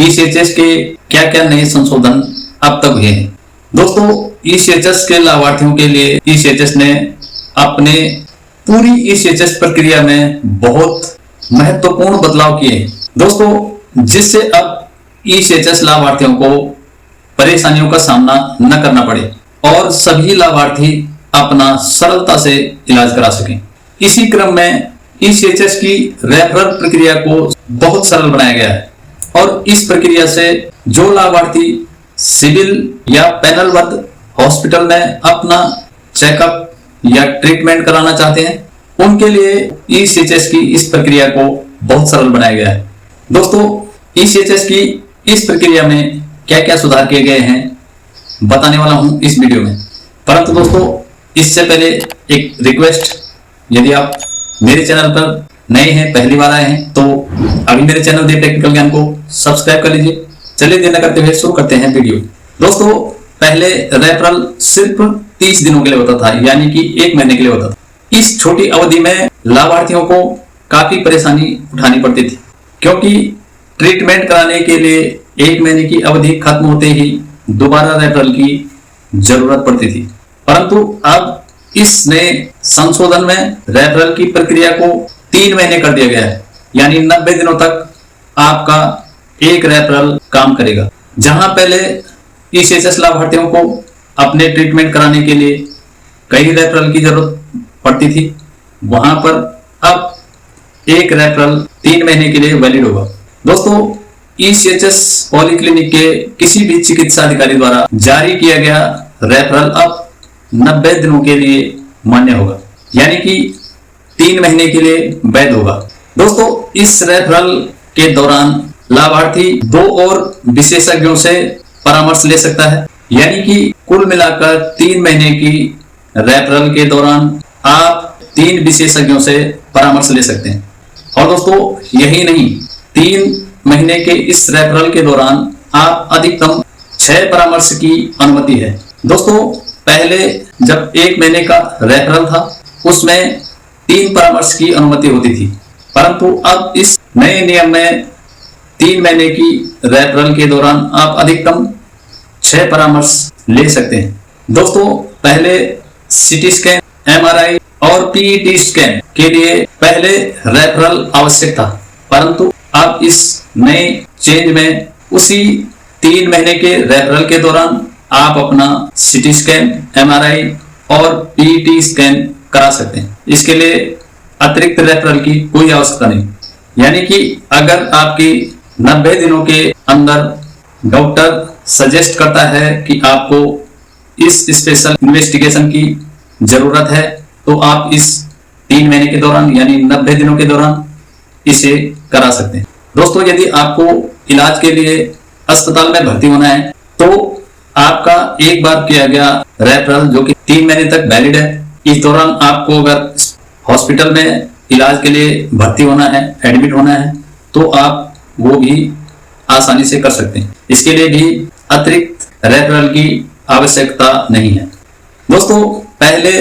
ECHS के क्या क्या नए संशोधन अब तक हुए हैं। दोस्तों, ईसीएचएस के लाभार्थियों के लिए ईसीएचएस ने अपने पूरी ईसीएचएस प्रक्रिया में बहुत महत्वपूर्ण बदलाव किए हैं दोस्तों, जिससे अब ईसीएचएस लाभार्थियों को परेशानियों का सामना न करना पड़े और सभी लाभार्थी अपना सरलता से इलाज करा सकें। इसी क्रम में ईसीएचएस की रेफरल प्रक्रिया को बहुत सरल बनाया गया है और इस प्रक्रिया से जो लाभार्थी सिविल या पैनलबद्ध हॉस्पिटल में अपना चेकअप या ट्रीटमेंट कराना चाहते हैं, उनके लिए ईसीएचएस की इस प्रक्रिया को बहुत सरल बनाया गया है। दोस्तों, ईसीएचएस की इस प्रक्रिया में क्या क्या सुधार किए गए हैं बताने वाला हूं इस वीडियो में। परंतु दोस्तों, इससे पहले एक रिक्वेस्ट, यदि आप मेरे चैनल पर नए हैं, पहली बार आए हैं, तो अभी मेरे चैनल दे टेक्निकल ज्ञान को सब्सक्राइब कर लीजिए। चलिए देर न करते हुए शुरू करते हैं वीडियो। दोस्तों, पहले रेफरल सिर्फ 30 दिनों के लिए होता था, यानी कि 1 महीने के लिए होता था। इस छोटी अवधि में लाभार्थियों को काफी परेशानी उठानी पड़ती थी, क्योंकि ट्रीटमेंट कराने के लिए 1 महीने की अवधि खत्म होते ही दोबारा रेफरल की जरूरत पड़ती थी। परंतु अब इस नए संशोधन में रेफरल की प्रक्रिया को 3 महीने कर दिया गया है, यानी 90 दिनों तक आपका एक रेफरल काम करेगा। जहां पहले ईसीएचएस लाभार्थियों को अपने ट्रीटमेंट कराने के लिए कई रेफरल की जरूरत पड़ती थी, वहां पर अब एक रेफरल 3 महीने के लिए वैलिड होगा। दोस्तों, ईसीएचएस पॉलीक्लिनिक के किसी भी चिकित्सा अधिकारी द्वारा जारी किया गया रेफरल अब 90 दिनों के लिए मान्य होगा, यानी कि 3 महीने के लिए वैध होगा। दोस्तों, इस रेफरल के दौरान लाभार्थी 2 और विशेषज्ञों से परामर्श ले सकता है, यानी कि कुल मिलाकर 3 महीने की रेफरल के दौरान आप 3 विशेषज्ञों से परामर्श ले सकते हैं। और दोस्तों, यही नहीं, 3 महीने के इस रेफरल के दौरान आप अधिकतम 6 परामर्श की अनुमति है। दोस्तों, पहले जब 1 महीने का रेफरल था, उसमें 3 परामर्श की अनुमति होती थी, परंतु अब इस नए नियम में 3 महीने की रेफरल के दौरान आप अधिकतम 6 परामर्श ले सकते हैं। दोस्तों, पहले सीटी स्कैन, एमआरआई और पीईटी स्कैन के लिए पहले रेफरल आवश्यक था, परंतु अब इस नए चेंज में उसी 3 महीने के रेफरल के दौरान आप अपना सीटी स्कैन, एमआरआई और पीईटी स्कैन करा सकते हैं। इसके लिए अतिरिक्त रेफरल की कोई आवश्यकता नहीं, यानी कि अगर आपकी 90 दिनों के अंदर डॉक्टर सजेस्ट करता है कि आपको इस स्पेशल इन्वेस्टिगेशन की जरूरत है, तो आप इस 3 महीने के दौरान यानी 90 दिनों के दौरान इसे करा सकते हैं। दोस्तों, यदि आपको इलाज के लिए अस्पताल में भर्ती होना है, तो आपका एक बार किया गया रेफरल जो कि 3 महीने तक वैलिड है, इस दौरान आपको अगर हॉस्पिटल में इलाज के लिए भर्ती होना है, एडमिट होना है, तो आप वो भी आसानी से कर सकते हैं। इसके लिए भी अतिरिक्त रेफरल की आवश्यकता नहीं है। दोस्तों, पहले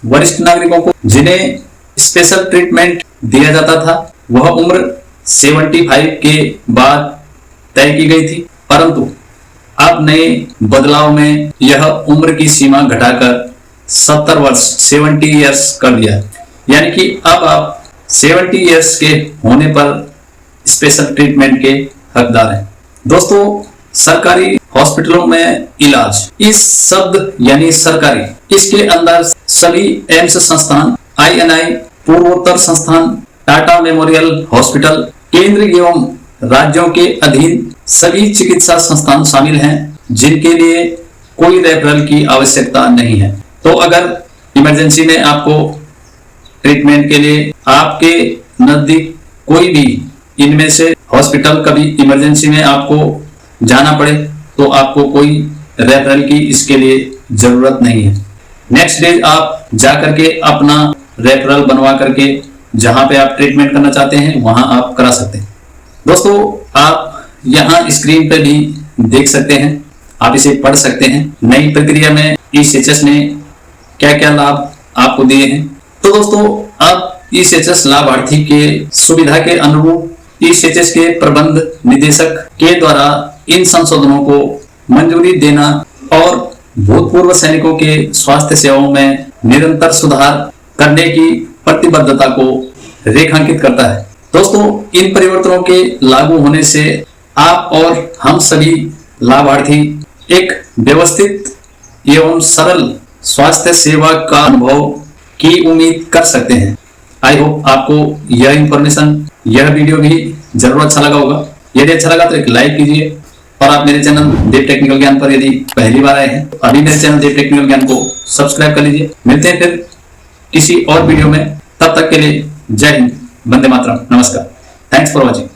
वरिष्ठ नागरिकों को जिन्हें स्पेशल ट्रीटमेंट दिया जाता था, वह उम्र 75 के बाद तय की गई थी, परंतु अब नए बदलाव में यह उम्र की सीमा घटाकर 70 वर्ष 70 इयर्स कर दिया, यानी कि अब आप 70 इयर्स के होने पर स्पेशल ट्रीटमेंट के हकदार हैं। दोस्तों, सरकारी हॉस्पिटलों में इलाज, इस शब्द यानी सरकारी, इसके अंदर सभी एम्स संस्थान, आईएनआई, पूर्वोत्तर संस्थान, टाटा मेमोरियल हॉस्पिटल, केंद्र एवं राज्यों के अधीन सभी चिकित्सा संस्थान शामिल हैं, जिनके लिए कोई रेफरल की आवश्यकता नहीं है। तो अगर इमरजेंसी में आपको ट्रीटमेंट के लिए आपके नजदीक कोई भी इनमें से हॉस्पिटल कभी इमरजेंसी में आपको जाना पड़े, तो आपको कोई रेफरल की इसके लिए जरूरत नहीं है। नेक्स्ट डे आप जा करके अपना रेफरल बनवा करके जहां पे आप ट्रीटमेंट करना चाहते हैं वहां आप करा सकते हैं। दोस्तों, आप यहाँ स्क्रीन पे भी देख सकते हैं, आप इसे पढ़ सकते हैं। नई प्रक्रिया में ईसीएचएस ने क्या क्या लाभ आपको दिए हैं। तो दोस्तों, आप ईसीएचएस लाभार्थी के सुविधा के अनुरूप ईसीएचएस के प्रबंध निदेशक के द्वारा इन संशोधनों को मंजूरी देना और भूतपूर्व सैनिकों के स्वास्थ्य सेवाओं में निरंतर सुधार करने की प्रतिबद्धता को रेखांकित करता है। दोस्तों, इन परिवर्तनों के लागू होने से आप और हम सभी लाभार्थी एक व्यवस्थित एवं सरल स्वास्थ्य सेवा का अनुभव की उम्मीद कर सकते हैं। आई होप आपको यह इंफॉर्मेशन, यह वीडियो भी जरूर अच्छा लगा होगा। यदि अच्छा लगा तो एक लाइक कीजिए और आप मेरे चैनल देव टेक्निकल ज्ञान पर यदि पहली बार आए हैं तो अभी मेरे चैनल देव टेक्निकल ज्ञान को सब्सक्राइब कर लीजिए। मिलते हैं फिर किसी और वीडियो में, तब तक के लिए जय हिंद, वंदे मातरम, नमस्कार, थैंक्स फॉर वॉचिंग।